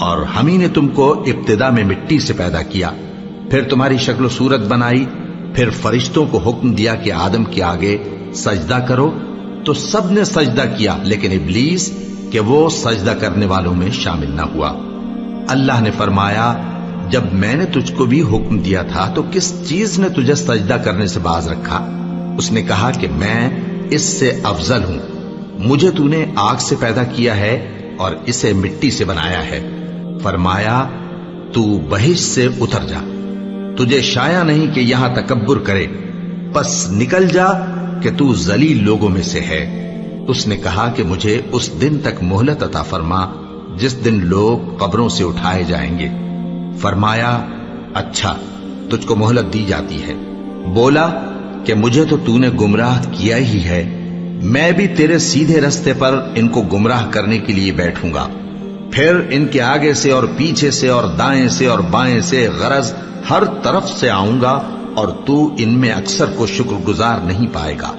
اور ہم ہی نے تم کو ابتدا میں مٹی سے پیدا کیا، پھر تمہاری شکل و صورت بنائی، پھر فرشتوں کو حکم دیا کہ آدم کے آگے سجدہ کرو، تو سب نے سجدہ کیا لیکن ابلیس کہ وہ سجدہ کرنے والوں میں شامل نہ ہوا۔ اللہ نے فرمایا، جب میں نے تجھ کو بھی حکم دیا تھا تو کس چیز نے تجھے سجدہ کرنے سے باز رکھا؟ اس نے کہا کہ میں اس سے افضل ہوں، مجھے تو نے آگ سے پیدا کیا ہے اور اسے مٹی سے بنایا ہے۔ فرمایا، تو بہشت سے اتر جا، تجھے شایع نہیں کہ یہاں تکبر کرے، پس نکل جا کہ تو ذلیل لوگوں میں سے ہے۔ اس نے کہا کہ مجھے اس دن تک مہلت عطا فرما جس دن لوگ قبروں سے اٹھائے جائیں گے۔ فرمایا، اچھا، تجھ کو مہلت دی جاتی ہے۔ بولا کہ مجھے تو نے گمراہ کیا ہی ہے، میں بھی تیرے سیدھے رستے پر ان کو گمراہ کرنے کے لیے بیٹھوں گا، پھر ان کے آگے سے اور پیچھے سے اور دائیں سے اور بائیں سے غرض ہر طرف سے آؤں گا، اور تو ان میں اکثر کو شکر گزار نہیں پائے گا۔